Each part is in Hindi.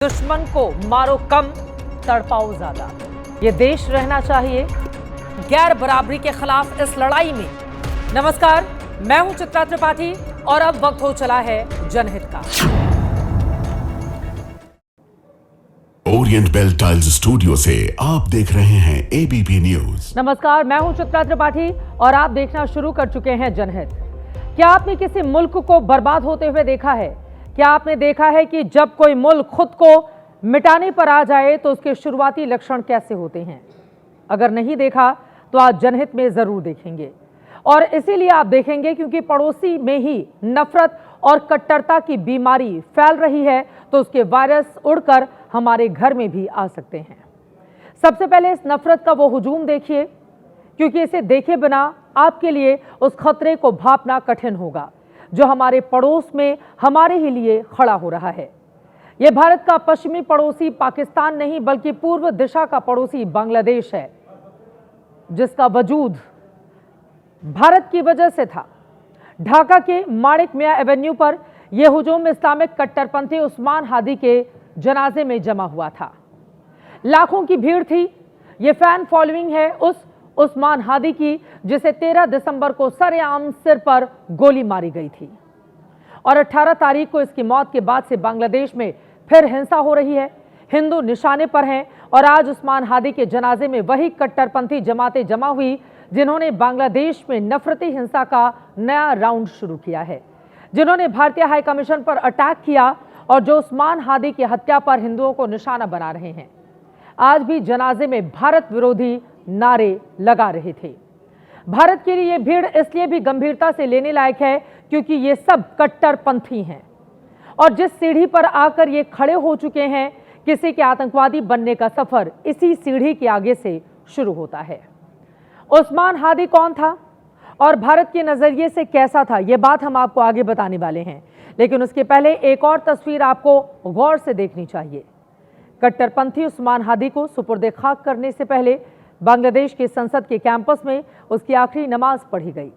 दुश्मन को मारो कम, तड़पाओ ज्यादा। ये देश रहना चाहिए गैर बराबरी के खिलाफ इस लड़ाई में। नमस्कार, मैं हूं चित्रा त्रिपाठी और अब वक्त हो चला है जनहित का। ओरिएंट बेल टाइल्स स्टूडियो से आप देख रहे हैं एबीपी न्यूज। नमस्कार, मैं हूं चित्रा त्रिपाठी और आप देखना शुरू कर चुके हैं जनहित। क्या आपने किसी मुल्क को बर्बाद होते हुए देखा है? क्या आपने देखा है कि जब कोई मुल्क खुद को मिटाने पर आ जाए तो उसके शुरुआती लक्षण कैसे होते हैं? अगर नहीं देखा तो आज जनहित में जरूर देखेंगे। और इसीलिए आप देखेंगे क्योंकि पड़ोसी में ही नफरत और कट्टरता की बीमारी फैल रही है, तो उसके वायरस उड़कर हमारे घर में भी आ सकते हैं। सबसे पहले इस नफरत का वो हुजूम देखिए, क्योंकि इसे देखे बिना आपके लिए उस खतरे को भांपना कठिन होगा जो हमारे पड़ोस में हमारे ही लिए खड़ा हो रहा है। यह भारत का पश्चिमी पड़ोसी पाकिस्तान नहीं बल्कि पूर्व दिशा का पड़ोसी बांग्लादेश है, जिसका वजूद भारत की वजह से था। ढाका के माणिक मिया एवेन्यू पर यह हुजूम इस्लामिक कट्टरपंथी उस्मान हादी के जनाजे में जमा हुआ था। लाखों की भीड़ थी। यह फैन फॉलोइंग है उस उस्मान हादी की जिसे 13 दिसंबर को सरेआम सिर पर गोली मारी गई थी और 18 तारीख को इसकी मौत के बाद से बांग्लादेश में फिर हिंसा हो रही है। हिंदू निशाने पर हैं और आज उस्मान हादी के जनाजे में वही कट्टरपंथी जमातें जमा हुई जिन्होंने बांग्लादेश में नफरती हिंसा का नया राउंड शुरू किया है, जिन्होंने भारतीय हाई कमीशन पर अटैक किया और जो उस्मान हादी की हत्या पर हिंदुओं को निशाना बना रहे हैं। आज भी जनाजे में भारत विरोधी नारे लगा रहे थे। भारत के लिए यह भीड़ इसलिए भी गंभीरता से लेने लायक है क्योंकि ये सब कट्टरपंथी हैं और जिस सीढ़ी पर आकर ये खड़े हो चुके हैं, किसी के आतंकवादी बनने का सफर इसी सीढ़ी के आगे से शुरू होता है। उस्मान हादी कौन था और भारत के नजरिए से कैसा था, यह बात हम आपको आगे बताने वाले हैं, लेकिन उसके पहले एक और तस्वीर आपको गौर से देखनी चाहिए। कट्टरपंथी उस्मान हादी को सुपुर्दे खाक करने से पहले बांग्लादेश के संसद के कैंपस में उसकी आखिरी नमाज पढ़ी गई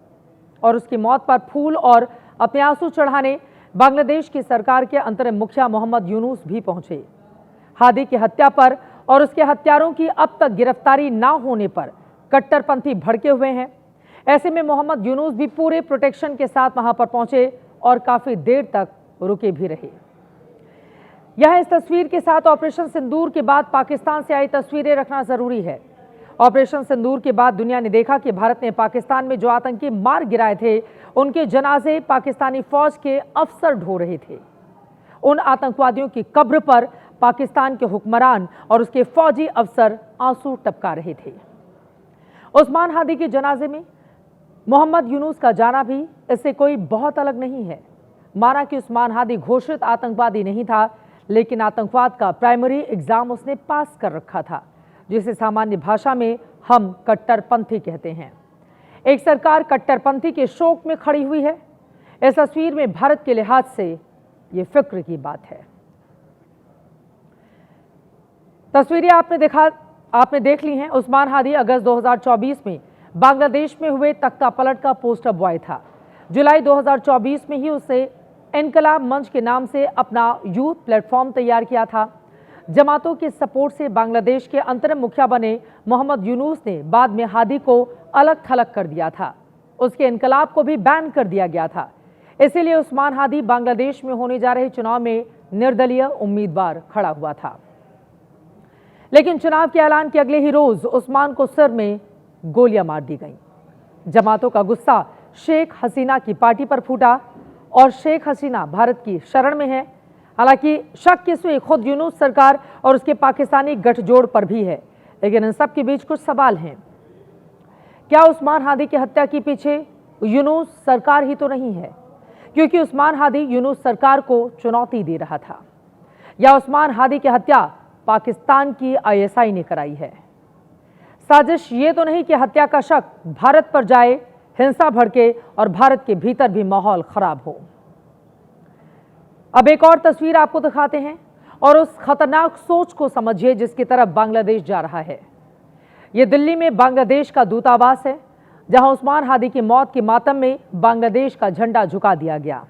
और उसकी मौत पर फूल और अपने आंसू चढ़ाने बांग्लादेश की सरकार के अंतरिम मुखिया मोहम्मद यूनुस भी पहुंचे। हादी की हत्या पर और उसके हत्यारों की अब तक गिरफ्तारी ना होने पर कट्टरपंथी भड़के हुए हैं। ऐसे में मोहम्मद यूनुस भी पूरे प्रोटेक्शन के साथ वहां पर पहुंचे और काफी देर तक रुके भी रहे। यह इस तस्वीर के साथ ऑपरेशन सिंदूर के बाद पाकिस्तान से आई तस्वीरें रखना जरूरी है। ऑपरेशन सिंदूर के बाद दुनिया ने देखा कि भारत ने पाकिस्तान में जो आतंकी मार गिराए थे, उनके जनाजे पाकिस्तानी फौज के अफसर ढो रहे थे। उन आतंकवादियों की कब्र पर पाकिस्तान के हुक्मरान और उसके फौजी अफसर आंसू टपका रहे थे। उस्मान हादी के जनाजे में मोहम्मद यूनुस का जाना भी इससे कोई बहुत अलग नहीं है। माना कि उस्मान हादी घोषित आतंकवादी नहीं था, लेकिन आतंकवाद का प्राइमरी एग्जाम उसने पास कर रखा था, जिसे सामान्य भाषा में हम कट्टरपंथी कहते हैं। एक सरकार कट्टरपंथी के शोक में खड़ी हुई है। इस तस्वीर में भारत के लिहाज से यह फिक्र की बात है। तस्वीरें आपने देख ली हैं। उस्मान हादी अगस्त 2024 में बांग्लादेश में हुए तख्ता पलट का पोस्टर बॉय था। जुलाई 2024 में ही उसे इनकलाब मंच के नाम से अपना यूथ प्लेटफॉर्म तैयार किया था। जमातों के सपोर्ट से बांग्लादेश के अंतरिम मुखिया बने मोहम्मद यूनुस ने बाद में हादी को अलग थलग कर दिया था। उसके इनकलाब को भी बैन कर दिया गया था। इसीलिए उस्मान हादी बांग्लादेश में होने जा रहे चुनाव में निर्दलीय उम्मीदवार खड़ा हुआ था। लेकिन चुनाव के ऐलान के अगले ही रोज उस्मान को सिर में गोलियां मार दी गईं। जमातों का गुस्सा शेख हसीना की पार्टी पर फूटा और शेख हसीना भारत की शरण में है। हालांकि शक किसी खुद यूनुस सरकार और उसके पाकिस्तानी गठजोड़ पर भी है, लेकिन इन सब के बीच कुछ सवाल हैं। क्या उस्मान हादी की हत्या के पीछे यूनुस सरकार ही तो नहीं है, क्योंकि उस्मान हादी यूनुस सरकार को चुनौती दे रहा था, या उस्मान हादी की हत्या पाकिस्तान की आईएसआई ने कराई है? साजिश ये तो नहीं कि हत्या का शक भारत पर जाए, हिंसा भड़के और भारत के भीतर भी माहौल खराब हो। अब एक और तस्वीर आपको दिखाते हैं और उस खतरनाक सोच को समझिए जिसकी तरफ बांग्लादेश जा रहा है। यह दिल्ली में बांग्लादेश का दूतावास है, जहां उस्मान हादी की मौत के मातम में बांग्लादेश का झंडा झुका दिया गया।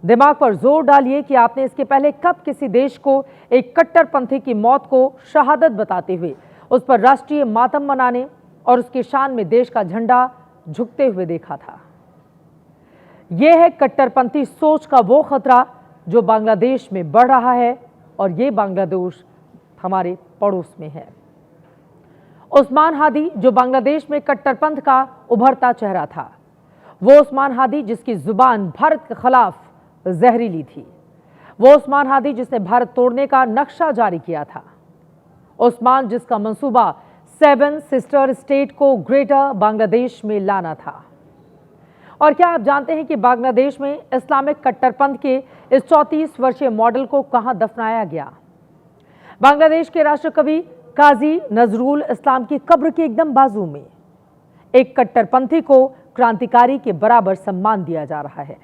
दिमाग पर जोर डालिए कि आपने इसके पहले कब किसी देश को एक कट्टरपंथी की मौत को शहादत बताते हुए उस पर राष्ट्रीय मातम मनाने और उसके शान में देश का झंडा झुकते हुए देखा था। यह है कट्टरपंथी सोच का वो खतरा जो बांग्लादेश में बढ़ रहा है और ये बांग्लादेश हमारे पड़ोस में है। उस्मान हादी जो बांग्लादेश में कट्टरपंथ का उभरता चेहरा था, वो उस्मान हादी जिसकी जुबान भारत के खिलाफ जहरीली थी, वो उस्मान हादी जिसने भारत तोड़ने का नक्शा जारी किया था, उस्मान जिसका मंसूबा 7 सिस्टर स्टेट को ग्रेटर बांग्लादेश में लाना था। और क्या आप जानते हैं कि बांग्लादेश में इस्लामिक कट्टरपंथ के इस 34 वर्षीय मॉडल को कहां दफनाया गया? बांग्लादेश के राष्ट्रकवि काजी नजरुल इस्लाम की कब्र के एकदम बाजू में एक कट्टरपंथी को क्रांतिकारी के बराबर सम्मान दिया जा रहा है।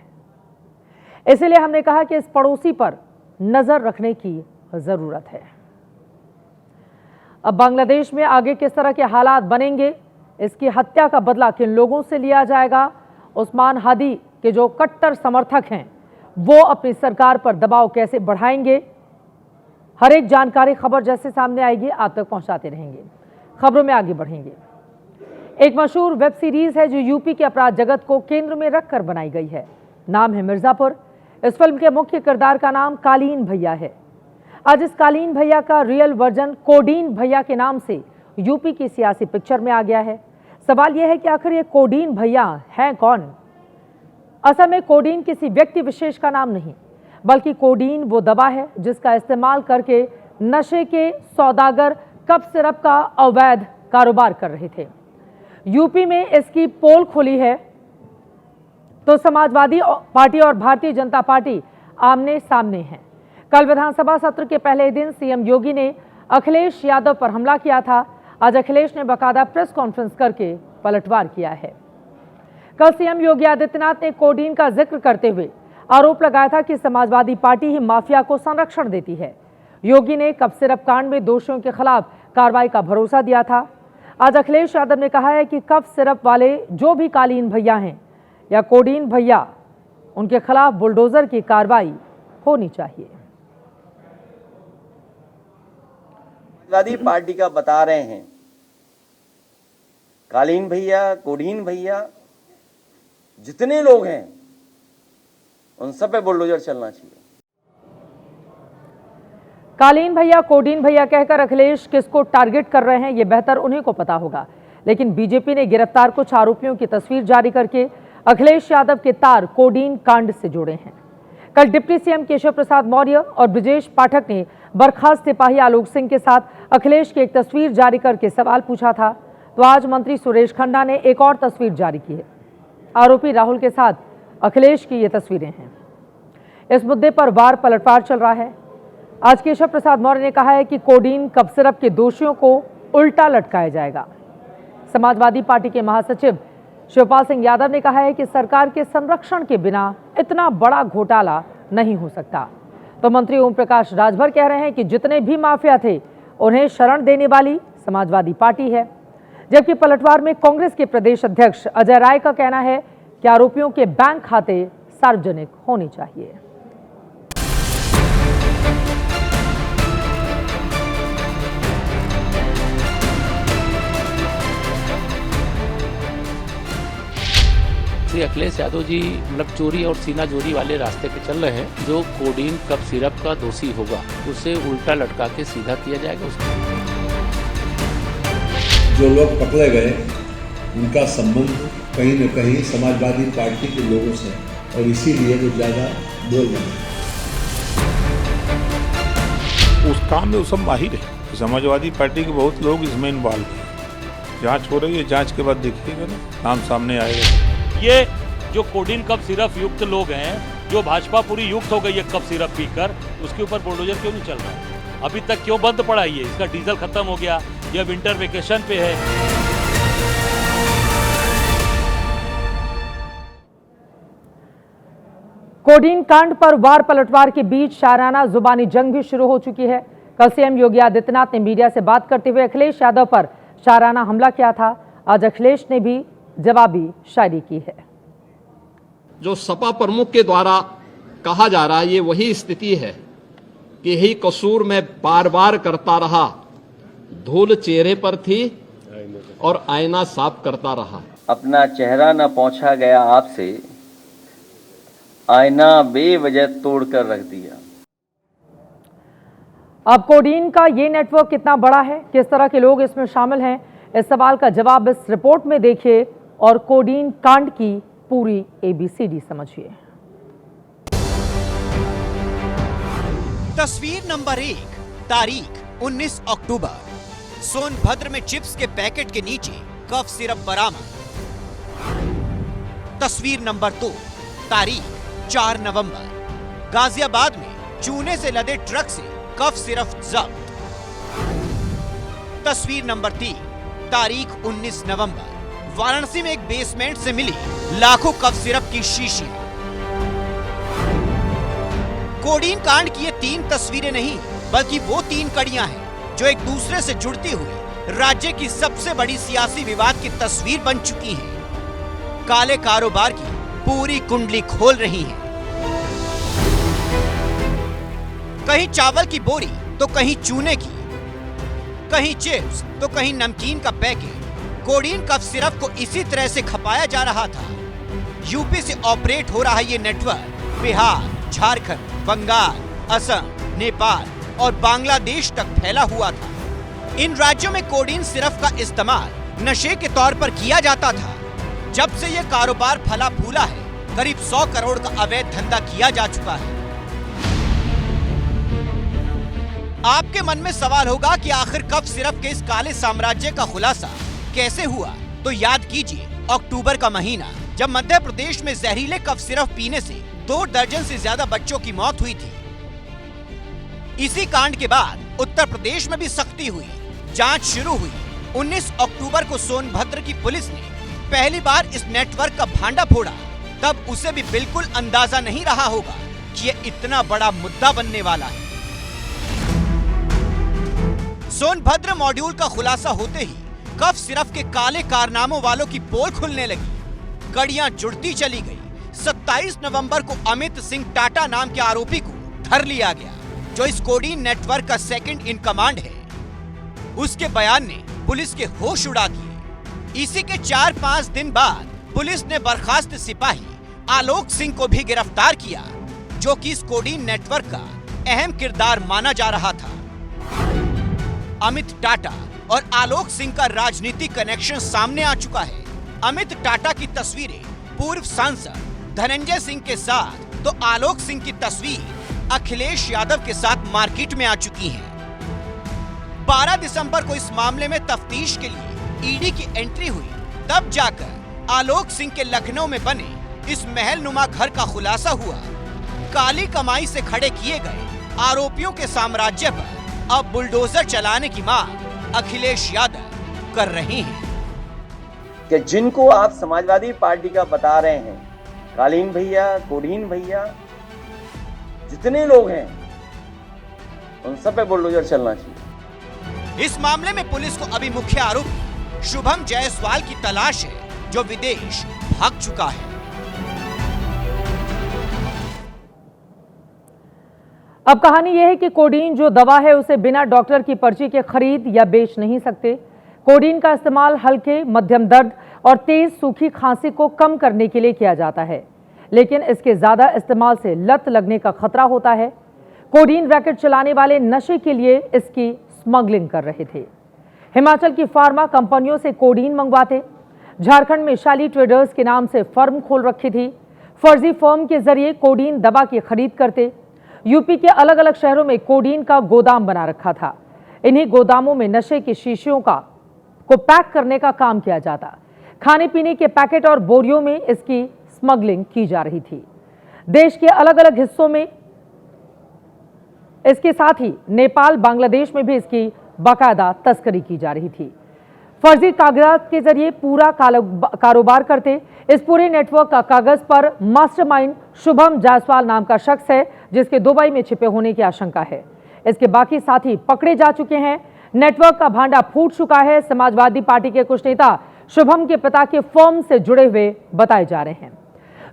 इसलिए हमने कहा कि इस पड़ोसी पर नजर रखने की जरूरत है। अब बांग्लादेश में आगे किस तरह के हालात बनेंगे, इसकी हत्या का बदला किन लोगों से लिया जाएगा, उस्मान हादी के जो कट्टर समर्थक हैं वो अपनी सरकार पर दबाव कैसे बढ़ाएंगे, हर एक जानकारी खबर जैसे सामने आएगी आप तक पहुंचाते रहेंगे। खबरों में आगे बढ़ेंगे। एक मशहूर वेब सीरीज है जो यूपी के अपराध जगत को केंद्र में रखकर बनाई गई है। नाम है मिर्जापुर। इस फिल्म के मुख्य किरदार का नाम कालीन भैया है। आज इस कालीन भैया का रियल वर्जन कोडीन भैया के नाम से यूपी की सियासी पिक्चर में आ गया है। सवाल यह है कि आखिर ये कोडीन भैया हैं कौन? असल में कोडीन किसी व्यक्ति विशेष का नाम नहीं, बल्कि कोडीन वो दवा है जिसका इस्तेमाल करके नशे के सौदागर कफ सिरप का अवैध कारोबार कर रहे थे। यूपी में इसकी पोल खुली है तो समाजवादी पार्टी और भारतीय जनता पार्टी आमने सामने हैं। कल विधानसभा सत्र के पहले दिन सीएम योगी ने अखिलेश यादव पर हमला किया था। आज अखिलेश ने बाकायदा प्रेस कॉन्फ्रेंस करके पलटवार किया है। कल सीएम योगी आदित्यनाथ ने कोडीन का जिक्र करते हुए आरोप लगाया था कि समाजवादी पार्टी ही माफिया को संरक्षण देती है। योगी ने कफ सिरप कांड में दोषियों के खिलाफ कार्रवाई का भरोसा दिया था। आज अखिलेश यादव ने कहा है कि कफ सिरप वाले जो भी कालीन भैया हैं या कोडीन भैया, उनके खिलाफ बुलडोजर की कार्रवाई होनी चाहिए। समाजवादी पार्टी का बता रहे हैं, कालीन भैया, कोडीन भैया, जितने लोग हैं उन सब पे बुलडोजर चलना चाहिए। कालीन भैया, कोडीन भैया कहकर अखिलेश किसको टारगेट कर रहे हैं ये बेहतर उन्हीं को पता होगा। लेकिन बीजेपी ने गिरफ्तार कुछ आरोपियों की तस्वीर जारी करके अखिलेश यादव के तार कोडीन कांड से जोड़े हैं। कल डिप्टी सीएम केशव प्रसाद मौर्य और ब्रजेश पाठक ने बर्खास्त सिपाही आलोक सिंह के साथ अखिलेश की एक तस्वीर जारी करके सवाल पूछा था, तो आज मंत्री सुरेश खन्ना ने एक और तस्वीर जारी की है। आरोपी राहुल के साथ अखिलेश की ये तस्वीरें हैं। इस मुद्दे पर वार पलटवार चल रहा है। आज केशव प्रसाद मौर्य ने कहा है कि कोडीन कफ सिरप के दोषियों को उल्टा लटकाया जाएगा। समाजवादी पार्टी के महासचिव शिवपाल सिंह यादव ने कहा है कि सरकार के संरक्षण के बिना इतना बड़ा घोटाला नहीं हो सकता। तो मंत्री ओम प्रकाश राजभर कह रहे हैं कि जितने भी माफिया थे उन्हें शरण देने वाली समाजवादी पार्टी है। जबकि पलटवार में कांग्रेस के प्रदेश अध्यक्ष अजय राय का कहना है कि आरोपियों के बैंक खाते सार्वजनिक होने चाहिए। श्री अखिलेश यादव जी मतलब चोरी और सीना चोरी वाले रास्ते पे चल रहे हैं। जो कोडीन कफ सिरप का दोषी होगा उसे उल्टा लटका के सीधा किया जाएगा। उसको जो लोग पकड़े गए उनका संबंध कहीं न कहीं समाजवादी पार्टी के लोगों से, और इसीलिए वो ज़्यादा बोल रहे हैं। उस काम में वो सब माहिर है। समाजवादी पार्टी के बहुत लोग इसमें इन्वॉल्व हैं। जांच हो रही है, जांच के बाद देखिएगा ना, नाम सामने आएगा। ये जो कोडीन कफ सिरप युक्त लोग हैं, जो भाजपा पूरी युक्त हो गई है कफ सिरप पीकर, उसके ऊपर बुलडोजर क्यों नहीं चल रहा है? अभी तक क्यों बंद पड़ा है? इसका डीजल खत्म हो गया, यह विंटर वेकेशन पे है। कोडीन कांड पर वार पलटवार के बीच शाराना जुबानी जंग भी शुरू हो चुकी है। कल सीएम योगी आदित्यनाथ ने मीडिया से बात करते हुए अखिलेश यादव पर शाराना हमला किया था। आज अखिलेश ने भी जवाबी शायरी की है। जो सपा प्रमुख के द्वारा कहा जा रहा है ये वही स्थिति है कि यही कसूर मैं बार बार करता रहा, धूल चेहरे पर थी और आईना साफ करता रहा। अपना चेहरा न पहुंचा गया आपसे, आईना बेवजह तोड़कर रख दिया। अब कोडीन का ये नेटवर्क कितना बड़ा है, किस तरह के लोग इसमें शामिल हैं, इस सवाल का जवाब इस रिपोर्ट में देखिए और कोडीन कांड की पूरी ABCD समझिए। तस्वीर नंबर 1, तारीख 19 अक्टूबर। सोनभद्र में चिप्स के पैकेट के नीचे कफ सिरप बरामद। तस्वीर नंबर 2, तारीख 4 नवंबर। गाजियाबाद में चूने से लदे ट्रक से कफ सिरप जब्त। तस्वीर नंबर 3, तारीख 19 नवंबर। वाराणसी में एक बेसमेंट से मिली लाखों कफ सिरप की शीशियां। कोडीन कांड की ये 3 तस्वीरें नहीं बल्कि वो 3 कड़ियां हैं जो एक दूसरे से जुड़ती हुई राज्य की सबसे बड़ी सियासी विवाद की तस्वीर बन चुकी हैं। काले कारोबार की पूरी कुंडली खोल रही हैं। कहीं चावल की बोरी तो कहीं चूने की, कहीं चिप्स तो कहीं नमकीन का पैकेट। कोडीन कफ सिरप को इसी तरह से खपाया जा रहा था। यूपी से ऑपरेट हो रहा ये नेटवर्क बिहार, झारखंड, बंगाल, असम, नेपाल और बांग्लादेश तक फैला हुआ था। इन राज्यों में कोडीन सिरप का इस्तेमाल नशे के तौर पर किया जाता था। जब से ये कारोबार फला फूला है, करीब 100 करोड़ का अवैध धंधा किया जा चुका है। आपके मन में सवाल होगा कि आखिर कफ सिरप के इस काले साम्राज्य का खुलासा कैसे हुआ? तो याद कीजिए अक्टूबर का महीना, जब मध्य प्रदेश में जहरीले कफ सिरप पीने से 2 दर्जन से ज्यादा बच्चों की मौत हुई थी। इसी कांड के बाद उत्तर प्रदेश में भी सख्ती हुई, जांच शुरू हुई। 19 अक्टूबर को सोनभद्र की पुलिस ने पहली बार इस नेटवर्क का भांडा फोड़ा। तब उसे भी बिल्कुल अंदाजा नहीं रहा होगा कि ये इतना बड़ा मुद्दा बनने वाला है। सोनभद्र मॉड्यूल का खुलासा होते ही कफ सिरप के काले कारनामों वालों की पोल खुलने लगी, कड़ियां जुड़ती चली गई। 27 नवंबर को अमित सिंह टाटा नाम के आरोपी को धर लिया गया, जो इस कोडीन नेटवर्क का सेकंड इन कमांड है। उसके बयान ने पुलिस के होश उड़ा दिए। इसी के 4-5 दिन बाद पुलिस ने बर्खास्त सिपाही आलोक सिंह को भी गिरफ्तार किया, जो कि इस कोडीन नेटवर्क का अहम किरदार माना जा रहा था। अमित टाटा और आलोक सिंह का राजनीतिक कनेक्शन सामने आ चुका है। अमित टाटा की तस्वीरें पूर्व सांसद धनंजय सिंह के साथ, तो आलोक सिंह की तस्वीर अखिलेश यादव के साथ मार्केट में आ चुकी है। 12 दिसंबर को इस मामले में तफ्तीश के लिए ईडी की एंट्री हुई। तब जाकर आलोक सिंह के लखनऊ में बने इस महलनुमा घर का खुलासा हुआ। काली कमाई से खड़े किए गए आरोपियों के साम्राज्य पर अब बुलडोजर चलाने की मांग अखिलेश यादव कर रहे हैं। कि जिनको आप समाजवादी पार्टी का बता रहे हैं, कालीन भैया, कोडीन भैया, जितने लोग हैं उन सब पे बुलडोजर चलना चाहिए। इस मामले में पुलिस को अभी मुख्य आरोपी शुभम जायसवाल की तलाश है, जो विदेश भाग चुका है। अब कहानी यह है कि कोडीन जो दवा है उसे बिना डॉक्टर की पर्ची के खरीद या बेच नहीं सकते। कोडीन का इस्तेमाल हल्के, मध्यम दर्द और तेज सूखी खांसी को कम करने के लिए किया जाता है, लेकिन इसके ज्यादा इस्तेमाल से लत लगने का खतरा होता है। कोडीन रैकेट चलाने वाले नशे के लिए इसकी स्मगलिंग कर रहे थे। हिमाचल की फार्मा कंपनियों से कोडीन मंगवाते। झारखंड में शाली ट्रेडर्स के नाम से फर्म खोल रखी थी। फर्जी फर्म के जरिए कोडीन दवा की खरीद करते। यूपी के अलग अलग शहरों में कोडीन का गोदाम बना रखा था। इन्हीं गोदामों में नशे की शीशियों को पैक करने का काम किया जाता। खाने पीने के पैकेट और बोरियों में इसकी स्मगलिंग की जा रही थी। देश के अलग अलग हिस्सों में इसके साथ ही नेपाल, बांग्लादेश में भी इसकी बाकायदा तस्करी की जा रही थी। फर्जी कागजात के जरिए पूरा कारोबार करते। इस पूरे नेटवर्क का कागज पर मास्टरमाइंड शुभम जायसवाल नाम का शख्स है, जिसके दुबई में छिपे होने की आशंका है। इसके बाकी साथी पकड़े जा चुके हैं। नेटवर्क का भांडा फूट चुका है। समाजवादी पार्टी के कुछ नेता शुभम के पिता के फर्म से जुड़े हुए बताए जा रहे हैं।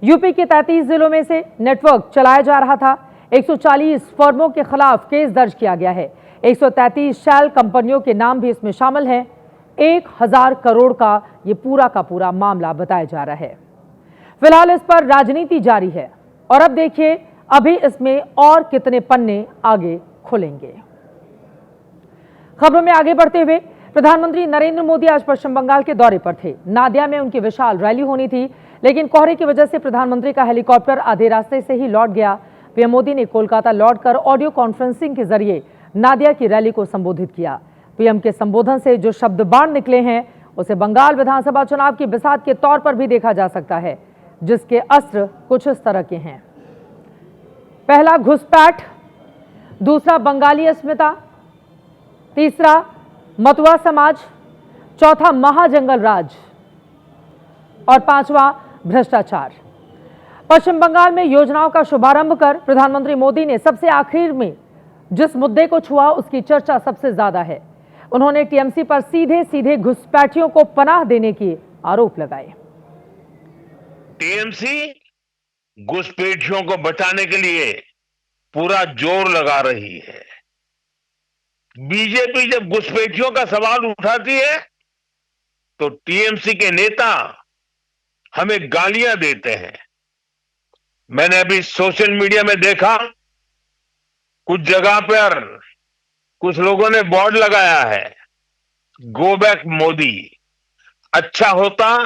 यूपी के 33 जिलों में से नेटवर्क चलाया जा रहा था। 140 फर्मों के खिलाफ केस दर्ज किया गया है। 133 शैल कंपनियों के नाम भी इसमें शामिल हैं। 1000 करोड़ का ये पूरा का पूरा मामला बताया जा रहा है। फिलहाल इस पर राजनीति जारी है और अब देखिए अभी इसमें और कितने पन्ने आगे खुलेंगे। खबरों में आगे बढ़ते हुए प्रधानमंत्री नरेंद्र मोदी आज पश्चिम बंगाल के दौरे पर थे। नादिया में उनकी विशाल रैली होनी थी, लेकिन कोहरे की वजह से प्रधानमंत्री का हेलीकॉप्टर आधे रास्ते से ही लौट गया। पीएम मोदी ने कोलकाता लौटकर ऑडियो कॉन्फ्रेंसिंग के जरिए नादिया की रैली को संबोधित किया। पीएम के संबोधन से जो शब्द बाण निकले हैं उसे बंगाल विधानसभा चुनाव की बिसात के तौर पर भी देखा जा सकता है, जिसके अस्त्र कुछ इस तरह के हैं। पहला घुसपैठ, दूसरा बंगाली अस्मिता, तीसरा मतुआ समाज, चौथा महाजंगल राज और पांचवा भ्रष्टाचार। पश्चिम बंगाल में योजनाओं का शुभारंभ कर प्रधानमंत्री मोदी ने सबसे आखिर में जिस मुद्दे को छुआ उसकी चर्चा सबसे ज्यादा है। उन्होंने टीएमसी पर सीधे सीधे घुसपैठियों को पनाह देने के आरोप लगाए। टीएमसी घुसपैठियों को बचाने के लिए पूरा जोर लगा रही है। बीजेपी जब घुसपैठियों का सवाल उठाती है तो टीएमसी के नेता हमें गालियां देते हैं। मैंने अभी सोशल मीडिया में देखा, कुछ जगह पर कुछ लोगों ने बोर्ड लगाया है, गो बैक मोदी। अच्छा होता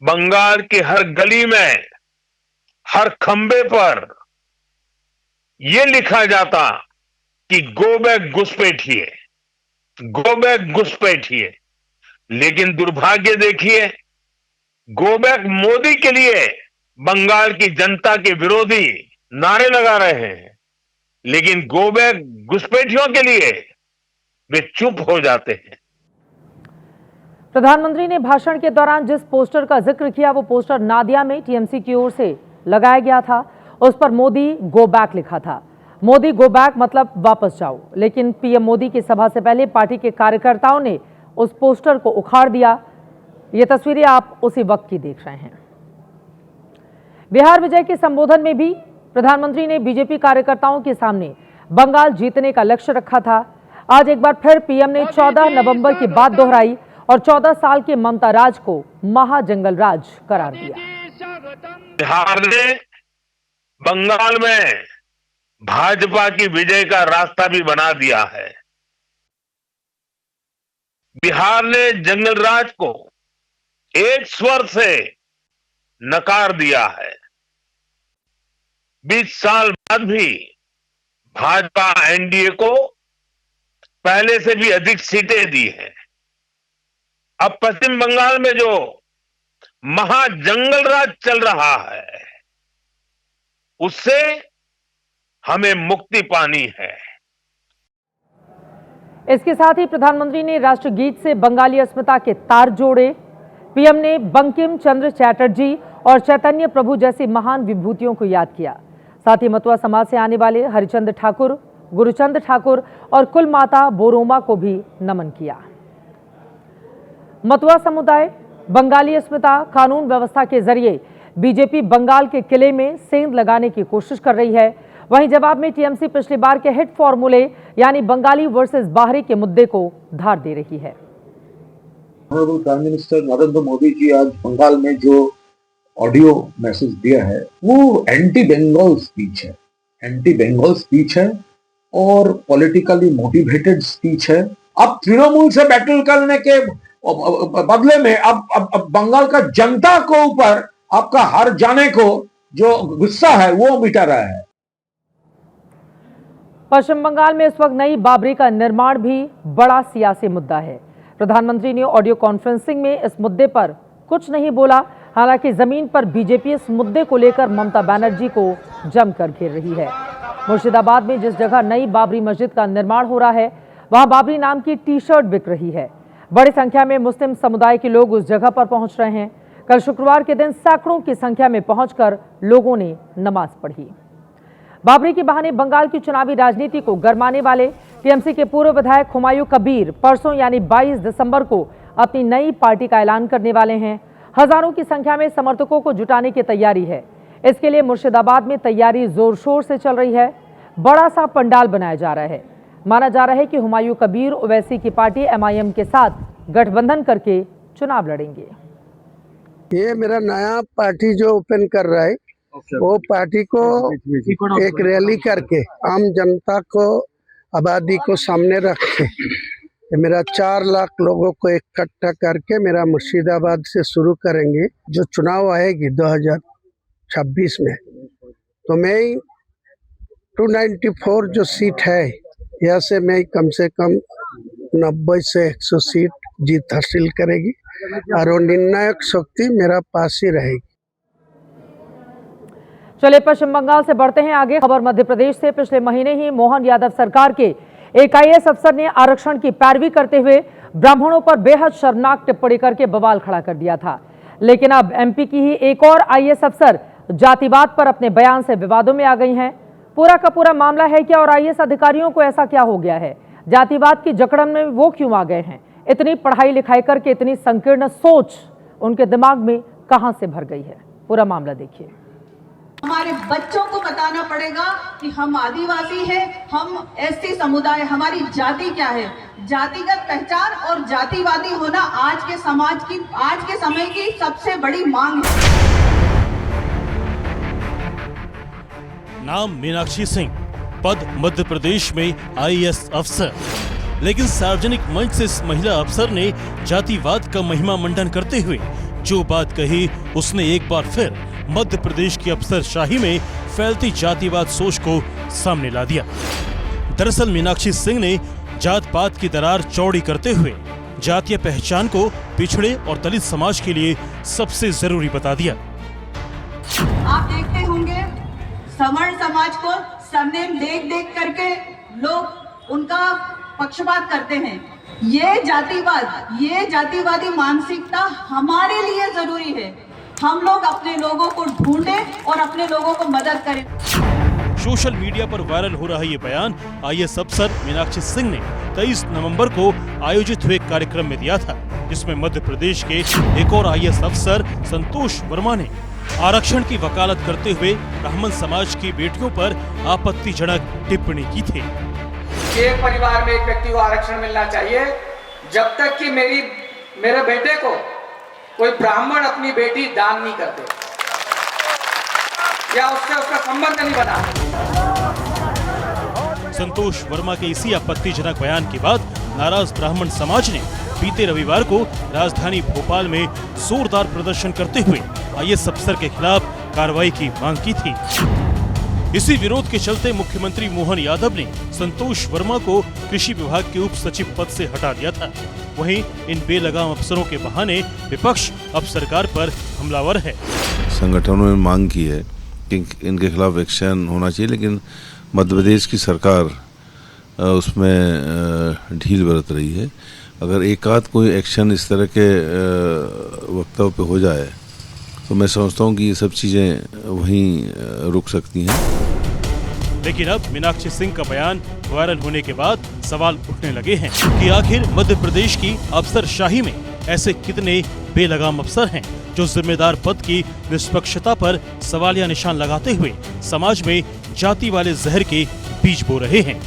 बंगाल की हर गली में, हर खंबे पर यह लिखा जाता कि गो बैक घुसपैठिए, गो बैक घुसपैठिए। लेकिन दुर्भाग्य देखिए, गो बैक मोदी के लिए बंगाल की जनता के विरोधी नारे लगा रहे हैं, लेकिन गो बैक घुसपैठियों के लिए वे चुप हो जाते हैं। प्रधानमंत्री ने भाषण के दौरान जिस पोस्टर का जिक्र किया वो पोस्टर नादिया में टीएमसी की ओर से लगाया गया था। उस पर मोदी गो बैक लिखा था। मोदी गो बैक मतलब वापस जाओ। लेकिन पीएम मोदी की सभा से पहले पार्टी के कार्यकर्ताओं ने उस पोस्टर को उखाड़ दिया। ये तस्वीरें आप उसी वक्त की देख रहे हैं। बिहार विजय के संबोधन में भी प्रधानमंत्री ने बीजेपी कार्यकर्ताओं के सामने बंगाल जीतने का लक्ष्य रखा था। आज एक बार फिर पीएम ने 14 नवंबर की बात दोहराई और 14 साल के ममता राज को महाजंगल राज करार दिया। बिहार ने बंगाल में भाजपा की विजय का रास्ता भी बना दिया है। बिहार ने जंगल राज को एक स्वर से नकार दिया है। 20 साल बाद भी भाजपा एनडीए को पहले से भी अधिक सीटें दी हैं। अब पश्चिम बंगाल में जो महाजंगल राज चल रहा है उससे हमें मुक्ति पानी है। इसके साथ ही प्रधानमंत्री ने राष्ट्रगीत से बंगाली अस्मिता के तार जोड़े। पीएम ने बंकिम चंद्र चटर्जी और चैतन्य प्रभु जैसी महान विभूतियों को याद किया। साथ ही मतुआ समाज से आने वाले हरिचंद ठाकुर, गुरुचंद ठाकुर और कुल माता बोरोमा को भी नमन किया। मतुआ समुदाय बंगाली अस्मिता कानून व्यवस्था के जरिए बीजेपी बंगाल के किले में सेंध लगाने की कोशिश कर रही है। वहीं जवाब में टीएमसी पिछली बार के हिट फॉर्मूले यानी बंगाली वर्सेस बाहरी के मुद्दे को धार दे रही है। Honourable prime minister Narendra Modi ji आज बंगाल में जो ऑडियो मैसेज दिया है वो एंटी बंगाल स्पीच है, एंटी बंगाल स्पीच है और पॉलिटिकली मोटिवेटेड स्पीच है। अब तृणमूल से बैटल करने के बदले में अब बंगाल का जनता को ऊपर आपका हार जाने को जो गुस्सा है वो मिटा रहा है। पश्चिम बंगाल में इस वक्त नई बाबरी का निर्माण भी बड़ा सियासी मुद्दा है। प्रधानमंत्री ने ऑडियो कॉन्फ्रेंसिंग में इस मुद्दे पर कुछ नहीं बोला। हालांकि जमीन पर बीजेपी इस मुद्दे को लेकर ममता बनर्जी को जमकर घेर रही है। मुर्शिदाबाद में जिस जगह नई बाबरी मस्जिद का निर्माण हो रहा है वहां बाबरी नाम की टी शर्ट बिक रही है। बड़ी संख्या में मुस्लिम समुदाय के लोग उस जगह पर पहुंच रहे हैं। कल शुक्रवार के दिन सैकड़ों की संख्या में पहुंचकर लोगों ने नमाज पढ़ी। बाबरी के बहाने बंगाल की चुनावी राजनीति को गरमाने वाले टीएमसी के पूर्व विधायक हुमायूं कबीर परसों यानी 22 दिसंबर को अपनी नई पार्टी का ऐलान करने वाले हैं। हजारों की संख्या में समर्थकों को जुटाने की तैयारी है। इसके लिए मुर्शिदाबाद में तैयारी जोर शोर से चल रही है। बड़ा सा पंडाल बनाया जा रहा है। माना जा रहा है कि हुमायूं कबीर ओवैसी की पार्टी MIM के साथ गठबंधन करके चुनाव लड़ेंगे। ये मेरा नया पार्टी जो ओपन कर रहा है, वो पार्टी को एक रैली करके आम जनता को, आबादी को सामने रख के मेरा 4 लाख लोगों को इकट्ठा करके मेरा मुर्शिदाबाद से शुरू करेंगे। जो चुनाव आएगी 2026 में, तो मैं 294 जो सीट है, यहाँ से मैं कम से कम 90 से 100 सीट जीत हासिल करेगी और वो निर्णायक शक्ति मेरा पास ही रहेगी। चलिए पश्चिम बंगाल से बढ़ते हैं आगे। खबर मध्य प्रदेश से। पिछले महीने ही मोहन यादव सरकार के एक IAS अफसर ने आरक्षण की पैरवी करते हुए ब्राह्मणों पर बेहद शर्मनाक टिप्पणी करके बवाल खड़ा कर दिया था। लेकिन अब MP की ही एक और IAS अफसर जातिवाद पर अपने बयान से विवादों में आ गई हैं। पूरा का पूरा मामला है क्या और IAS अधिकारियों को ऐसा क्या हो गया है? जातिवाद की जकड़न में वो क्यों आ गए हैं? इतनी पढ़ाई लिखाई करके इतनी संकीर्ण सोच उनके दिमाग में कहां से भर गई है? पूरा मामला देखिए। हमारे बच्चों को बताना पड़ेगा कि हम आदिवासी हैं, हम SC समुदाय, हमारी जाति क्या है। जातिगत पहचान और जातिवादी होना आज के समाज की, आज के समय की सबसे बड़ी मांग है। नाम मीनाक्षी सिंह, पद मध्य प्रदेश में IAS अफसर। लेकिन सार्वजनिक मंच से इस महिला अफसर ने जातिवाद का महिमा मंडन करते हुए जो बात कही, उसने एक बार फिर मध्य प्रदेश की अफसरशाही में फैलती जातिवाद सोच को सामने ला दिया। दरअसल मीनाक्षी सिंह ने जात पात की दरार चौड़ी करते हुए जातीय पहचान को पिछड़े और दलित समाज के लिए सबसे जरूरी बता दिया। आप देखते होंगे सवर्ण समाज को सरनेम देख देख करके लोग उनका पक्षपात करते हैं। ये जातिवादी मानसिकता हमारे लिए जरूरी है। हम लोग अपने लोगों को ढूंढें और अपने लोगों को मदद करें। सोशल मीडिया पर वायरल हो रहा ये बयान IAS अफसर मीनाक्षी सिंह ने 23 नवंबर को आयोजित हुए कार्यक्रम में दिया था, जिसमें मध्य प्रदेश के एक और IAS अफसर संतोष वर्मा ने आरक्षण की वकालत करते हुए ब्राह्मण समाज की बेटियों पर आपत्तिजनक टिप्पणी की थी। एक परिवार में एक व्यक्ति को आरक्षण मिलना चाहिए, जब तक कि मेरे बेटे को कोई ब्राह्मण अपनी बेटी दान नहीं करते या उसका संबंध नहीं बना। संतोष वर्मा के इसी आपत्तिजनक बयान के बाद नाराज ब्राह्मण समाज ने बीते रविवार को राजधानी भोपाल में जोरदार प्रदर्शन करते हुए IAS अफसर के खिलाफ कार्रवाई की मांग की थी। इसी विरोध के चलते मुख्यमंत्री मोहन यादव ने संतोष वर्मा को कृषि विभाग के उप सचिव पद से हटा दिया था। वहीं इन बेलगाम अफसरों के बहाने विपक्ष अब सरकार पर हमलावर है। संगठनों ने मांग की है कि इनके खिलाफ एक्शन होना चाहिए, लेकिन मध्य प्रदेश की सरकार उसमें ढील बरत रही है। अगर एक आध कोई एक्शन इस तरह के वक्तव्य पे हो जाए तो मैं समझता हूँ कि ये सब चीजें वहीं रुक सकती हैं। लेकिन अब मीनाक्षी सिंह का बयान वायरल होने के बाद सवाल उठने लगे हैं कि आखिर मध्य प्रदेश की अफसरशाही में ऐसे कितने बेलगाम अफसर हैं जो जिम्मेदार पद की निष्पक्षता पर सवालिया निशान लगाते हुए समाज में जाति वाले जहर के बीज बो रहे हैं।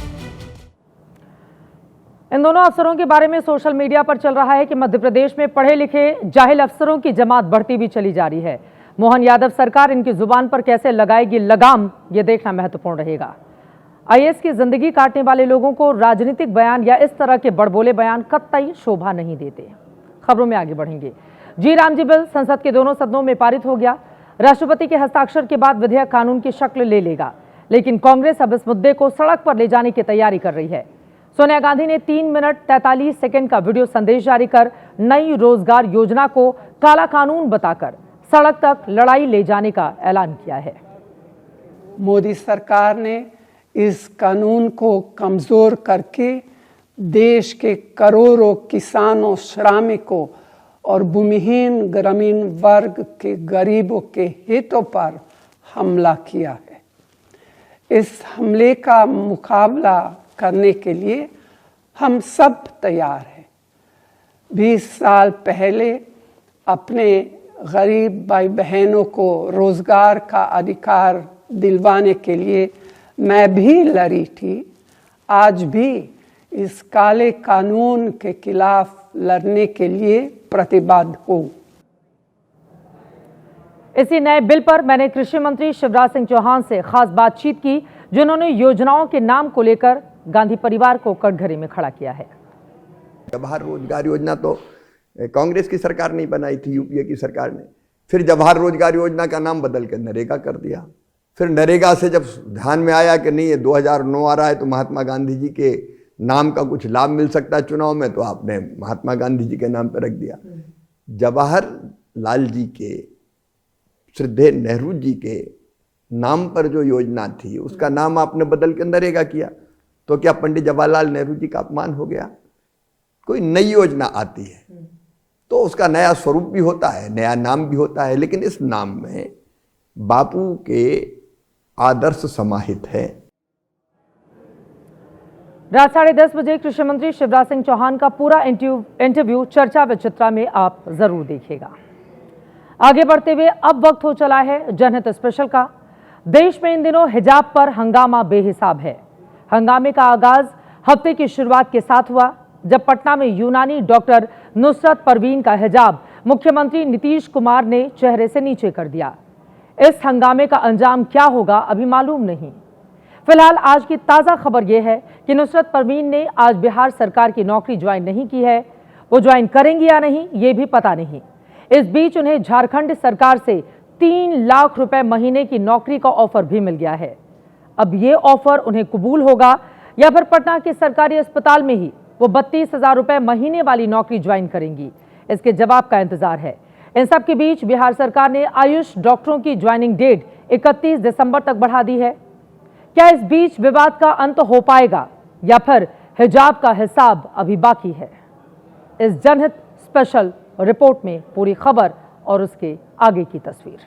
इन दोनों अफसरों के बारे में सोशल मीडिया पर चल रहा है कि मध्य प्रदेश में पढ़े लिखे जाहिल अफसरों की जमात बढ़ती भी चली जा रही है। मोहन यादव सरकार इनकी जुबान पर कैसे लगाएगी लगाम, ये देखना महत्वपूर्ण रहेगा। IAS की जिंदगी काटने वाले लोगों को राजनीतिक बयान या इस तरह के बड़बोले बयान कतई शोभा नहीं देते। खबरों में आगे बढ़ेंगे। जी राम जी बिल संसद के दोनों सदनों में पारित हो गया। राष्ट्रपति के हस्ताक्षर के बाद विधेयक कानून की शक्ल ले लेगा, लेकिन कांग्रेस अब इस मुद्दे को सड़क पर ले जाने की तैयारी कर रही है। सोनिया गांधी ने 3 मिनट 43 सेकंड का वीडियो संदेश जारी कर नई रोजगार योजना को काला कानून बताकर सड़क तक लड़ाई ले जाने का ऐलान किया है। मोदी सरकार ने इस कानून को कमजोर करके देश के करोड़ों किसानों, श्रमिकों और भूमिहीन ग्रामीण वर्ग के गरीबों के हितों पर हमला किया है। इस हमले का मुकाबला करने के लिए हम सब तैयार हैं। 20 साल पहले अपने गरीब भाई बहनों को रोजगार का अधिकार दिलवाने के लिए मैं भी लड़ी थी, आज भी इस काले कानून के खिलाफ लड़ने के लिए प्रतिबद्ध हूँ। इसी नए बिल पर मैंने कृषि मंत्री शिवराज सिंह चौहान से खास बातचीत की, जिन्होंने योजनाओं के नाम को लेकर गांधी परिवार को कटघरे में खड़ा किया है। जवाहर रोजगार योजना तो कांग्रेस की सरकार ने बनाई थी, यूपीए की सरकार ने। फिर जवाहर रोजगार योजना का नाम बदल के नरेगा कर दिया। फिर नरेगा से जब ध्यान में आया कि नहीं ये 2009 आ रहा है तो महात्मा गांधी जी के नाम का कुछ लाभ मिल सकता है चुनाव में, तो आपने महात्मा गांधी जी के नाम पर रख दिया। जवाहरलाल जी के, श्रद्धेय नेहरू जी के नाम पर जो योजना थी उसका नाम आपने बदल के नरेगा किया, तो क्या पंडित जवाहरलाल नेहरू जी का अपमान हो गया? कोई नई योजना आती है तो उसका नया स्वरूप भी होता है, नया नाम भी होता है, लेकिन इस नाम में बापू के आदर्श समाहित है। रात 10:30 बजे कृषि मंत्री शिवराज सिंह चौहान का पूरा इंटरव्यू चर्चा विचित्रा में आप जरूर देखिएगा। आगे बढ़ते हुए अब वक्त हो चला है जनहित स्पेशल का। देश में इन दिनों हिजाब पर हंगामा बेहिसाब है। हंगामे का आगाज हफ्ते की शुरुआत के साथ हुआ, जब पटना में यूनानी डॉक्टर नुसरत परवीन का हिजाब मुख्यमंत्री नीतीश कुमार ने चेहरे से नीचे कर दिया। इस हंगामे का अंजाम क्या होगा अभी मालूम नहीं। फिलहाल आज की ताज़ा खबर यह है कि नुसरत परवीन ने आज बिहार सरकार की नौकरी ज्वाइन नहीं की है। वो ज्वाइन करेंगी या नहीं ये भी पता नहीं। इस बीच उन्हें झारखंड सरकार से 3 लाख रुपए महीने की नौकरी का ऑफर भी मिल गया है। अब ये ऑफर उन्हें कबूल होगा या फिर पटना के सरकारी अस्पताल में ही वो 32,000 रुपए महीने वाली नौकरी ज्वाइन करेंगी, इसके जवाब का इंतजार है। इन सब के बीच बिहार सरकार ने आयुष डॉक्टरों की ज्वाइनिंग डेट 31 दिसंबर तक बढ़ा दी है। क्या इस बीच विवाद का अंत हो पाएगा या फिर हिजाब का हिसाब अभी बाकी है? इस जनहित स्पेशल रिपोर्ट में पूरी खबर और उसके आगे की तस्वीर।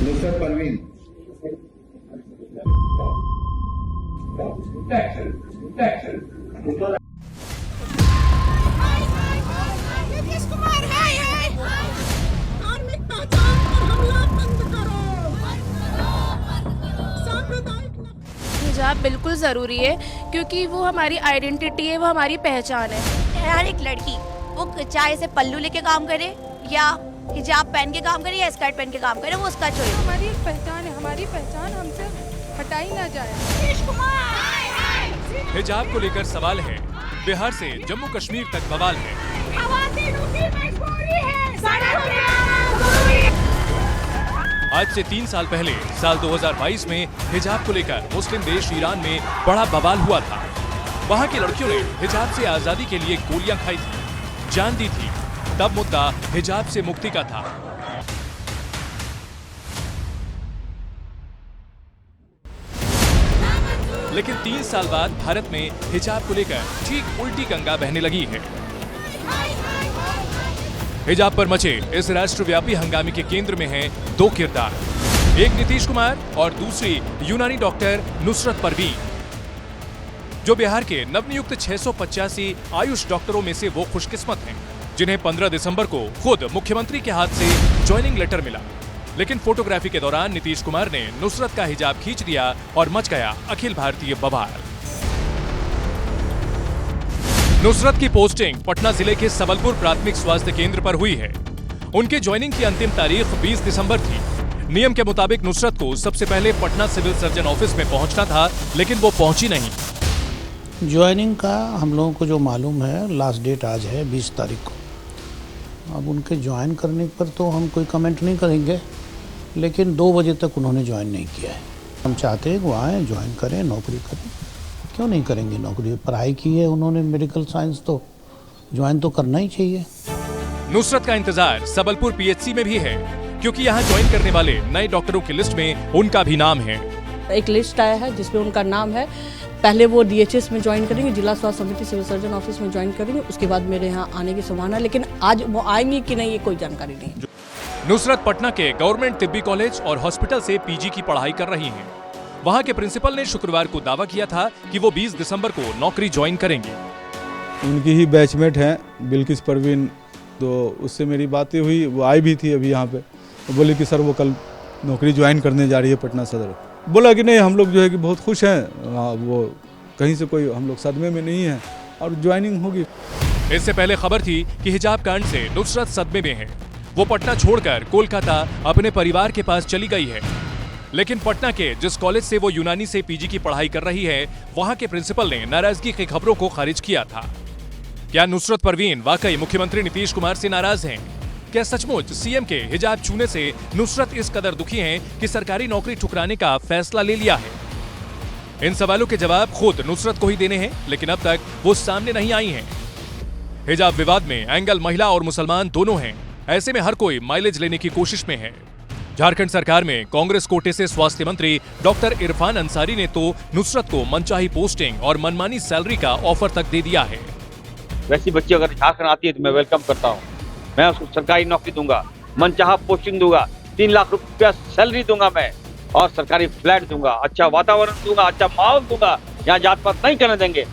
नुसरत परवीन नीतीश कुमार है धार्मिक पहचान पर हमला बंद करो। हिजाब बिल्कुल ज़रूरी है क्योंकि वो हमारी आइडेंटिटी है, वो हमारी पहचान है। हर एक लड़की वो चाहे से पल्लू लेके काम करे या हिजाब पहन के काम करे या स्कर्ट पहन के काम करे, वो उसका चॉइस। हमारी एक पहचान है, हमारी पहचान हमसे हटाई ना जाए। हिजाब को लेकर सवाल है, बिहार से जम्मू कश्मीर तक बवाल है। आज से 3 साल पहले साल 2022 में हिजाब को लेकर मुस्लिम देश ईरान में बड़ा बवाल हुआ था। वहाँ की लड़कियों ने हिजाब से आजादी के लिए गोलियां खाई थी, जान दी थी। तब मुद्दा हिजाब से मुक्ति का था। लेकिन 3 साल बाद भारत में हिजाब को लेकर ठीक उल्टी गंगा बहने लगी है। हिजाब पर मचे इस राष्ट्रव्यापी हंगामे के केंद्र में हैं 2 किरदार, एक नीतीश कुमार और दूसरी यूनानी डॉक्टर नुसरत परवीन, जो बिहार के नवनियुक्त 685 आयुष डॉक्टरों में से वो खुशकिस्मत हैं जिन्हें 15 दिसंबर को खुद मुख्यमंत्री के हाथ से ज्वाइनिंग लेटर मिला। लेकिन फोटोग्राफी के दौरान नीतीश कुमार ने नुसरत का हिजाब खींच दिया और मच गया अखिल भारतीय बवाल। नुसरत की पोस्टिंग पटना जिले के सबलपुर प्राथमिक स्वास्थ्य केंद्र पर हुई है। उनके ज्वाइनिंग की अंतिम तारीख 20 दिसंबर थी। नियम के मुताबिक नुसरत को सबसे पहले पटना सिविल सर्जन ऑफिस में पहुंचना था, लेकिन वो पहुंची नहीं। ज्वाइनिंग का हम लोगों को जो मालूम है, लास्ट डेट आज है 20 तारीख को। अब उनके ज्वाइन करने पर तो हम कोई कमेंट नहीं करेंगे, लेकिन 2 बजे तक उन्होंने ज्वाइन नहीं किया है। हम चाहते हैं कि वो आएँ, ज्वाइन करें, नौकरी करें। क्यों नहीं करेंगे नौकरी? पढ़ाई की है उन्होंने मेडिकल साइंस, तो ज्वाइन तो करना ही चाहिए। नुसरत का इंतजार सबलपुर पीएचसी में भी है, क्योंकि यहाँ ज्वाइन करने वाले नए डॉक्टरों की लिस्ट में उनका भी नाम है। एक लिस्ट आया है जिसमें उनका नाम है। पहले वो डीएचएस में ज्वाइन करेंगे, जिला स्वास्थ्य समिति सिविल सर्जन ऑफिस में ज्वाइन करेंगे, उसके बाद मेरे यहाँ आने की संभावना है, लेकिन आज वो आएंगी कि नहीं ये कोई जानकारी नहीं। नुसरत पटना के गवर्नमेंट तिब्बी कॉलेज और हॉस्पिटल से पीजी की पढ़ाई कर रही हैं। वहां के प्रिंसिपल ने शुक्रवार को दावा किया था कि वो 20 दिसंबर को नौकरी ज्वाइन करेंगे। उनकी ही बैचमेट हैं बिल्किस परवीन, तो उससे मेरी बातें हुई, वो आई भी थी अभी यहाँ पे। तो बोले कि सर वो कल नौकरी ज्वाइन करने जा रही है पटना सदर। बोला कि नहीं, हम लोग जो है कि बहुत खुश हैं, वो कहीं से कोई हम लोग सदमे में नहीं हैं और ज्वाइनिंग होगी। इससे पहले खबर थी कि हिजाब कांड से नुसरत सदमे में है। वो पटना छोड़कर कोलकाता अपने परिवार के पास चली गई है। लेकिन पटना के जिस कॉलेज से वो यूनानी से पीजी की पढ़ाई कर रही है, वहां के प्रिंसिपल ने नाराजगी की खबरों को खारिज किया था। क्या नुसरत परवीन वाकई मुख्यमंत्री नीतीश कुमार से नाराज हैं? क्या सचमुच सीएम के हिजाब छूने से नुसरत इस कदर दुखी हैं कि सरकारी नौकरी ठुकराने का फैसला ले लिया है? इन सवालों के जवाब खुद नुसरत को ही देने हैं, लेकिन अब तक वो सामने नहीं आई हैं। हिजाब विवाद में एंगल महिला और मुसलमान दोनों हैं। ऐसे में हर कोई माइलेज लेने की कोशिश में है। झारखंड सरकार में कांग्रेस कोटे से स्वास्थ्य मंत्री डॉक्टर इरफान अंसारी ने तो नुसरत को मनचाही पोस्टिंग और मनमानी सैलरी का ऑफर तक दे दिया है। वैसी बच्ची अगर झारखंड आती है तो मैं वेलकम करता हूँ। मैं उसको सरकारी नौकरी दूंगा, मनचाहा पोस्टिंग दूंगा, 3 लाख रुपया सैलरी दूंगा मैं, और सरकारी फ्लैट दूंगा, अच्छा वातावरण दूंगा, अच्छा माहौल दूंगा। यहाँ जात पात नहीं करने देंगे।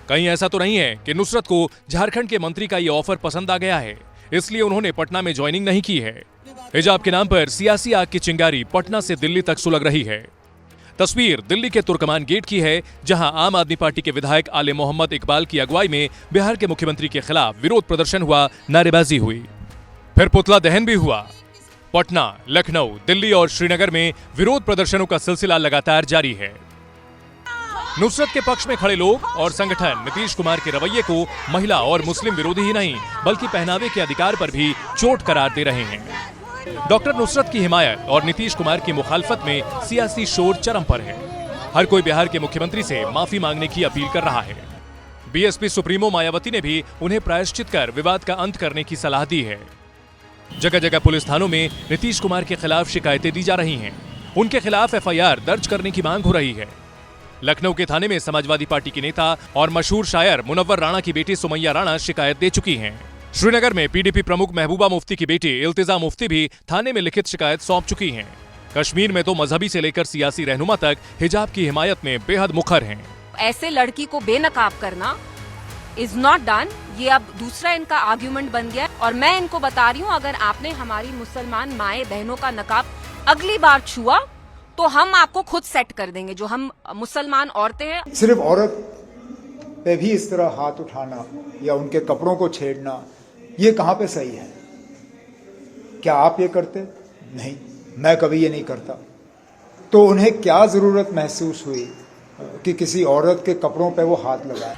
कहीं ऐसा तो नहीं है कि नुसरत को झारखंड के मंत्री का ये ऑफर पसंद आ गया है, इसलिए उन्होंने पटना में ज्वाइनिंग नहीं की है। हिजाब के नाम पर सियासी आग की चिंगारी पटना से दिल्ली तक सुलग रही है। तस्वीर दिल्ली के तुर्कमान गेट की है, जहां आम आदमी पार्टी के विधायक आले मोहम्मद इकबाल की अगुवाई में बिहार के मुख्यमंत्री के खिलाफ विरोध प्रदर्शन हुआ, नारेबाजी हुई, फिर पुतला दहन भी हुआ। पटना, लखनऊ, दिल्ली और श्रीनगर में विरोध प्रदर्शनों का सिलसिला लगातार जारी है। नुसरत के पक्ष में खड़े लोग और संगठन नीतीश कुमार के रवैये को महिला और मुस्लिम विरोधी ही नहीं, बल्कि पहनावे के अधिकार पर भी चोट करार दे रहे हैं। डॉक्टर नुसरत की हिमायत और नीतीश कुमार की मुखालफत में सियासी शोर चरम पर है। हर कोई बिहार के मुख्यमंत्री से माफी मांगने की अपील कर रहा है। बीएसपी सुप्रीमो मायावती ने भी उन्हें प्रायश्चित कर विवाद का अंत करने की सलाह दी है। जगह जगह पुलिस थानों में नीतीश कुमार के खिलाफ शिकायतें दी जा रही हैं। उनके खिलाफ एफआईआर दर्ज करने की मांग हो रही है। लखनऊ के थाने में समाजवादी पार्टी के नेता और मशहूर शायर मुनव्वर राणा की बेटी सुमैया राणा शिकायत दे चुकी हैं। श्रीनगर में पीडीपी प्रमुख महबूबा मुफ्ती की बेटी इल्तिजा मुफ्ती भी थाने में लिखित शिकायत सौंप चुकी हैं। कश्मीर में तो मजहबी से लेकर सियासी रहनुमा तक हिजाब की हिमायत में बेहद मुखर हैं। ऐसे लड़की को बेनकाब करना इज नॉट डन। ये अब दूसरा इनका आर्ग्यूमेंट बन गया और मैं इनको बता रही हूँ, अगर आपने हमारी मुसलमान माए बहनों का नकाब अगली बार छुआ तो हम आपको खुद सेट कर देंगे। जो हम मुसलमान औरतें हैं, सिर्फ औरत पे भी इस तरह हाथ उठाना या उनके कपड़ों को छेड़ना, ये कहाँ पे सही है? क्या आप ये करते? नहीं, मैं कभी ये नहीं करता। तो उन्हें क्या जरूरत महसूस हुई कि किसी औरत के कपड़ों पे वो हाथ लगाए?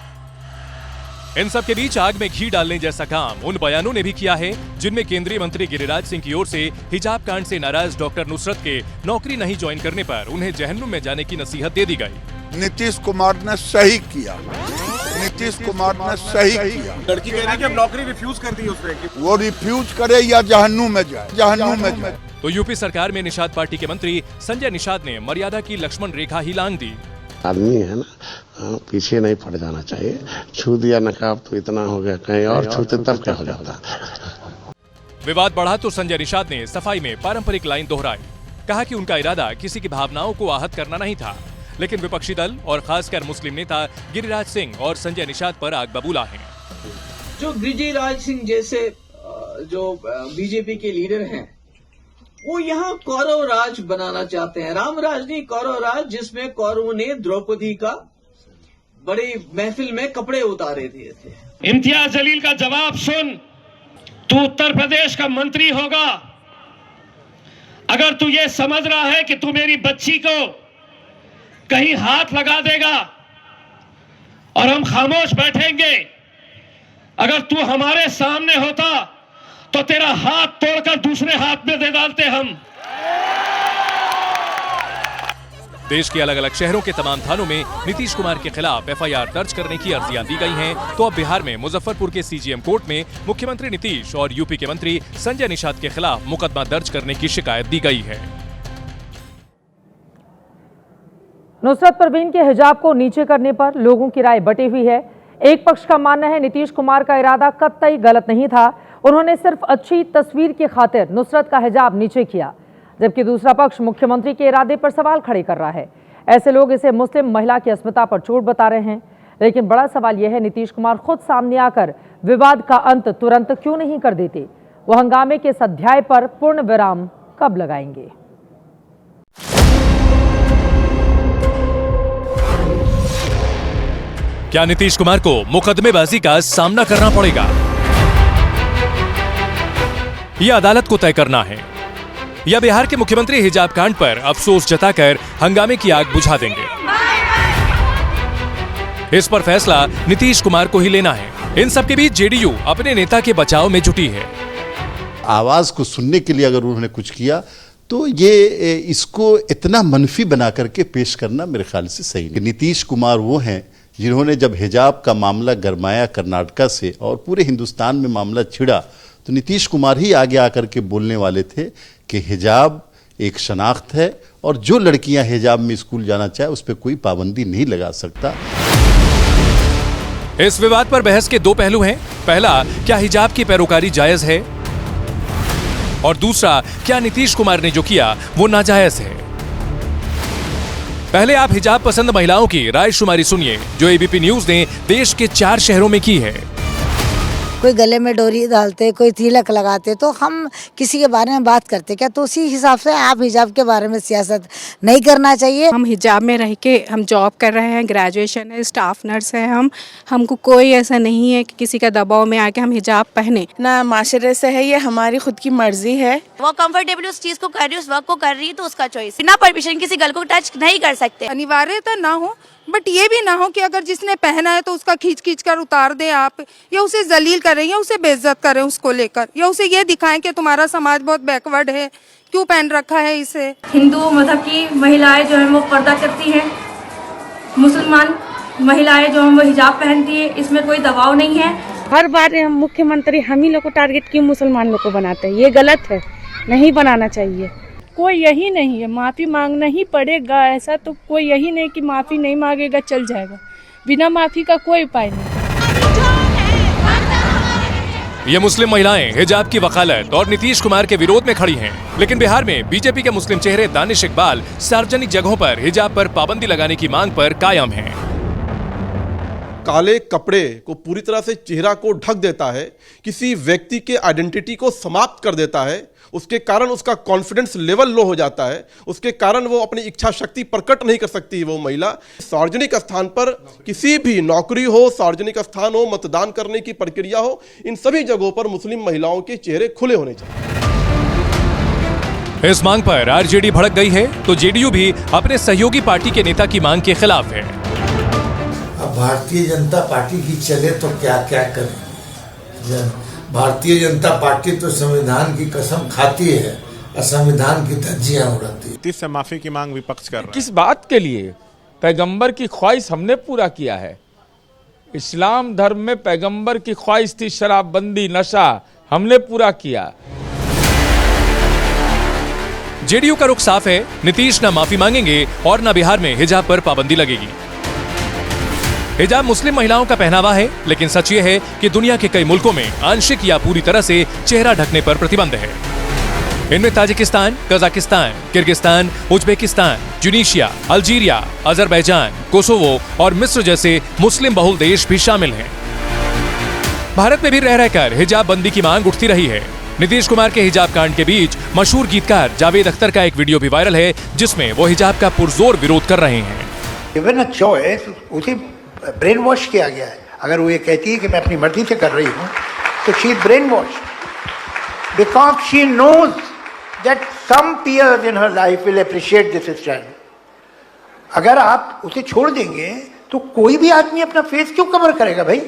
इन सब के बीच आग में घी डालने जैसा काम उन बयानों ने भी किया है जिनमें केंद्रीय मंत्री गिरिराज सिंह की ओर से हिजाब कांड से नाराज डॉक्टर नुसरत के नौकरी नहीं ज्वाइन करने पर उन्हें जहन्नुम में जाने की नसीहत दे दी गई। नीतीश कुमार ने सही किया, नीतीश कुमार ने सही किया। लड़की कह रही है कि अब नौकरी रिफ्यूज कर दी उसने। वो रिफ्यूज करे या जहन्नुम में जाए, जहन्नुम में जाए। तो यूपी सरकार में निषाद पार्टी के मंत्री संजय निषाद ने मर्यादा की लक्ष्मण रेखा ही लांघ दी। आदमी है ना, पीछे नहीं पड़ जाना चाहिए। छू दिया नकाब तो इतना हो गया, कहीं और छूते तब क्या हो जाता। विवाद बढ़ा तो संजय निषाद ने सफाई में पारंपरिक लाइन दोहराई। कहा कि उनका इरादा किसी की भावनाओं को आहत करना नहीं था, लेकिन विपक्षी दल और खासकर मुस्लिम नेता गिरिराज सिंह और संजय निषाद पर आग बबूला हैं। जो गिरिराज सिंह जैसे जो बीजेपी के लीडर हैं, वो यहाँ कौरव राज बनाना चाहते हैं। राम राज नहीं, कौरव राज, जिसमें कौरवों ने द्रौपदी का बड़ी महफिल में कपड़े उतारे दिए थे। इम्तियाज जलील का जवाब सुन। तू उत्तर प्रदेश का मंत्री होगा, अगर तू ये समझ रहा है कि तू मेरी बच्ची को कहीं हाथ लगा देगा और हम खामोश बैठेंगे, अगर तू हमारे सामने होता तो तेरा हाथ तोड़कर दूसरे हाथ में दे डालते हम। देश के अलग अलग शहरों के तमाम थानों में नीतीश कुमार के खिलाफ एफआईआर दर्ज करने की अर्जियां दी गई हैं, तो अब बिहार में मुजफ्फरपुर के सीजीएम कोर्ट में मुख्यमंत्री नीतीश और यूपी के मंत्री संजय निषाद के खिलाफ मुकदमा दर्ज करने की शिकायत दी गई है। नुसरत परवीन के हिजाब को नीचे करने पर लोगों की राय बटी हुई है। एक पक्ष का मानना है नीतीश कुमार का इरादा कतई गलत नहीं था, उन्होंने सिर्फ अच्छी तस्वीर की खातिर नुसरत का हिजाब नीचे किया, जबकि दूसरा पक्ष मुख्यमंत्री के इरादे पर सवाल खड़े कर रहा है। ऐसे लोग इसे मुस्लिम महिला की अस्मिता पर चोट बता रहे हैं। लेकिन बड़ा सवाल यह है, नीतीश कुमार खुद सामने आकर विवाद का अंत तुरंत क्यों नहीं कर देते? वो हंगामे के इस अध्याय पर पूर्ण विराम कब लगाएंगे? क्या नीतीश कुमार को मुकदमेबाजी का सामना करना पड़ेगा? यह अदालत को तय करना है, या बिहार के मुख्यमंत्री हिजाब कांड पर अफसोस जताकर हंगामे की आग बुझा देंगे? इस पर फैसला नीतीश कुमार को ही लेना है। इन सबके बीच जेडीयू अपने नेता के बचाव में जुटी है। आवाज को सुनने के लिए अगर उन्होंने कुछ किया तो ये इसको इतना मनफी बना करके पेश करना मेरे ख्याल से सही नहीं। नीतीश कुमार वो हैं जिन्होंने जब हिजाब का मामला गरमाया कर्नाटका से और पूरे हिंदुस्तान में मामला छिड़ा, तो नीतीश कुमार ही आगे आकर के बोलने वाले थे कि हिजाब एक शनाख्त है और जो लड़कियां हिजाब में स्कूल जाना चाहे उस पर कोई पाबंदी नहीं लगा सकता। इस विवाद पर बहस के दो पहलू हैं। पहला, क्या हिजाब की पैरोकारी जायज है, और दूसरा, क्या नीतीश कुमार ने जो किया वो नाजायज है। पहले आप हिजाब पसंद महिलाओं की राय शुमारी सुनिए, जो एबीपी न्यूज ने देश के 4 शहरों में की है। कोई गले में डोरी डालते, कोई तिलक लगाते, तो हम किसी के बारे में बात करते क्या? तो उसी हिसाब से आप हिजाब के बारे में सियासत नहीं करना चाहिए। हम हिजाब में रह के हम जॉब कर रहे हैं, ग्रेजुएशन है, स्टाफ नर्स है, हमको कोई ऐसा नहीं है कि किसी का दबाव में आके हम हिजाब पहने ना। माशरे से है, ये हमारी खुद की मर्जी है। वो कंफर्टेबल उस चीज को कर रही है, उस वर्क को कर रही है, तो उसका चॉइस। बिना परमिशन किसी गर्ल को टच नहीं कर सकते। अनिवार्यता ना हो, बट ये भी ना हो कि अगर जिसने पहना है तो उसका खींच कर उतार दें आप, या उसे जलील करें, या उसे बेइज्जत करें उसको लेकर, या उसे ये दिखाएं कि तुम्हारा समाज बहुत बैकवर्ड है, क्यों पहन रखा है इसे। हिंदू मजहब की महिलाएं जो है वो पर्दा करती हैं, मुसलमान महिलाएं जो है वो हिजाब पहनती है, इसमें कोई दबाव नहीं है। हर बार हम मुख्यमंत्री हम ही लोग को टारगेट क्यों मुसलमान लोग को बनाते हैं? ये गलत है, नहीं बनाना चाहिए। कोई यही नहीं है, माफ़ी मांगना ही पड़ेगा, ऐसा तो कोई यही नहीं कि माफ़ी नहीं मांगेगा चल जाएगा। बिना माफ़ी का कोई उपाय नहीं। ये मुस्लिम महिलाएं हिजाब की वकालत और नीतीश कुमार के विरोध में खड़ी हैं, लेकिन बिहार में बीजेपी के मुस्लिम चेहरे दानिश इकबाल सार्वजनिक जगहों पर हिजाब पर पाबंदी लगाने की मांग पर कायम हैं। काले कपड़े को पूरी तरह से चेहरा को ढक देता है, किसी व्यक्ति के आइडेंटिटी को समाप्त कर देता है, उसके कारण उसका कॉन्फिडेंस लेवल लो हो जाता है, उसके कारण वो अपनी इच्छा शक्ति प्रकट नहीं कर सकती वो महिला। सार्वजनिक स्थान पर किसी भी नौकरी हो, सार्वजनिक स्थान हो, मतदान करने की प्रक्रिया हो, इन सभी जगहों पर मुस्लिम महिलाओं के चेहरे खुले होने चाहिए। इस मांग पर आरजेडी भड़क गई है तो जेडीयू भी अपने सहयोगी पार्टी के नेता की मांग के खिलाफ है। अब भारतीय जनता पार्टी की चले तो क्या क्या करें? भारतीय जनता पार्टी तो संविधान की कसम खाती है और संविधान की धज्जियां उड़ाती है। से माफी की मांग विपक्ष कर रहा है। किस बात के लिए? पैगंबर की ख्वाहिश हमने पूरा किया है। इस्लाम धर्म में पैगंबर की ख्वाहिश थी शराबबंदी, नशा, हमने पूरा किया। जेडीयू का रुख साफ है, नीतीश न माफी मांगेंगे और न बिहार में हिजाब पर पाबंदी लगेगी। हिजाब मुस्लिम महिलाओं का पहनावा है, लेकिन सच ये है कि दुनिया के कई मुल्कों में आंशिक या पूरी तरह से चेहरा ढकने पर प्रतिबंध है। इनमें Tajikistan, Kazakhstan, Kyrgyzstan, Uzbekistan, Tunisia, Algeria, Azerbaijan, Kosovo और मिस्र जैसे मुस्लिम बहुल देश भी शामिल हैं। भारत में भी रह रहकर हिजाब बंदी की मांग उठती रही है। नीतीश कुमार के हिजाब कांड के बीच मशहूर गीतकार जावेद अख्तर का एक वीडियो भी वायरल है, जिसमें वो हिजाब का पुरजोर विरोध कर रहे हैं। गिवन अ चॉइस, उसे ब्रेन वॉश किया गया है। अगर वो ये कहती है कि मैं अपनी मर्जी से कर रही हूँ, तो she is brain wash because she knows that some peers in her life will appreciate this stand. अगर आप उसे छोड़ देंगे तो कोई भी आदमी अपना फेस क्यों कवर करेगा भाई?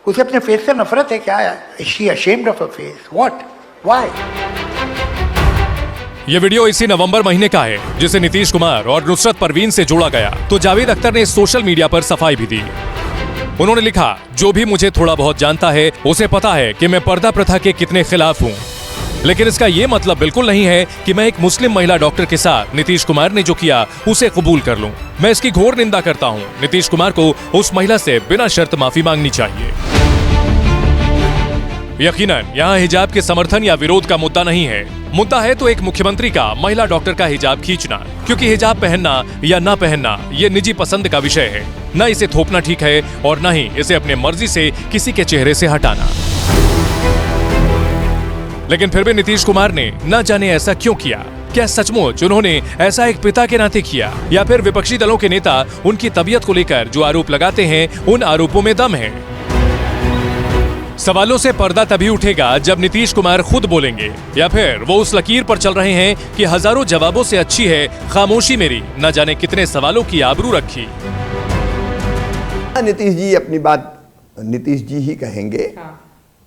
उसे अपने फेस से नफरत है क्या? Is she ashamed of her face? What? Why? ये वीडियो इसी नवंबर महीने का है, जिसे नीतीश कुमार और नुसरत परवीन से जोड़ा गया। तो जावेद अख्तर ने सोशल मीडिया पर सफाई भी दी। उन्होंने लिखा, जो भी मुझे थोड़ा बहुत जानता है उसे पता है कि मैं पर्दा प्रथा के कितने खिलाफ हूँ, लेकिन इसका ये मतलब बिल्कुल नहीं है कि मैं एक मुस्लिम महिला डॉक्टर के साथ नीतीश कुमार ने जो किया उसे कबूल कर लूं। मैं इसकी घोर निंदा करता हूं। नीतीश कुमार को उस महिला से बिना शर्त माफी मांगनी चाहिए। यकीनन यहाँ हिजाब के समर्थन या विरोध का मुद्दा नहीं है। मुद्दा है तो एक मुख्यमंत्री का महिला डॉक्टर का हिजाब खींचना, क्योंकि हिजाब पहनना या न पहनना ये निजी पसंद का विषय है। न इसे थोपना ठीक है और न ही इसे अपने मर्जी से किसी के चेहरे से हटाना। लेकिन फिर भी नीतीश कुमार ने न जाने ऐसा क्यों किया। क्या सचमुच उन्होंने ऐसा एक पिता के नाते किया, या फिर विपक्षी दलों के नेता उनकी तबीयत को लेकर जो आरोप लगाते हैं उन आरोपों में दम है? सवालों से पर्दा तभी उठेगा जब नीतीश कुमार खुद बोलेंगे, या फिर वो उस लकीर पर चल रहे हैं कि हजारों जवाबों से अच्छी है खामोशी मेरी। न जाने कितने सवालों की आबरू रखी। नीतीश जी अपनी बात नीतीश जी ही कहेंगे।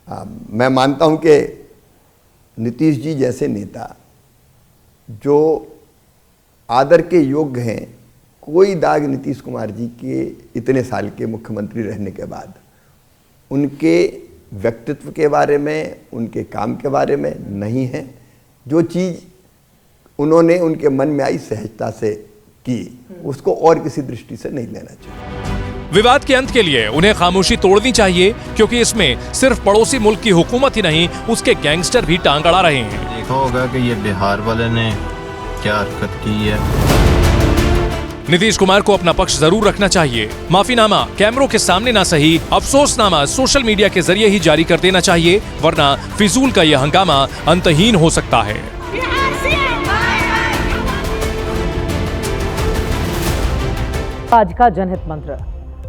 मैं मानता हूं कि नीतीश जी जैसे नेता जो आदर के योग्य हैं, कोई दाग नीतीश कुमार जी के इतने साल के मुख्यमंत्री रहने के बाद उनके व्यक्तित्व के बारे में, उनके काम के बारे में नहीं है। जो चीज़ उन्होंने उनके मन में आई सहजता से की, उसको और किसी दृष्टि से नहीं लेना चाहिए। विवाद के अंत के लिए उन्हें खामोशी तोड़नी चाहिए, क्योंकि इसमें सिर्फ पड़ोसी मुल्क की हुकूमत ही नहीं, उसके गैंगस्टर भी टांग अड़ा रहे हैं। देखा होगा कि ये बिहार वाले ने क्या हरकत की है। नीतीश कुमार को अपना पक्ष जरूर रखना चाहिए। माफीनामा कैमरों के सामने ना सही, अफसोसनामा सोशल मीडिया के जरिए ही जारी कर देना चाहिए, वरना फिजूल का यह हंगामा अंतहीन हो सकता है। आज का जनहित मंत्र: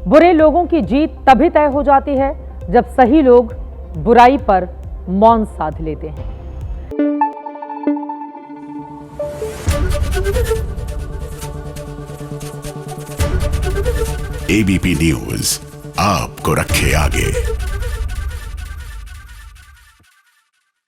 बुरे लोगों की जीत तभी तय हो जाती है जब सही लोग बुराई पर मौन साध लेते हैं। एबीपी न्यूज आपको रखे आगे।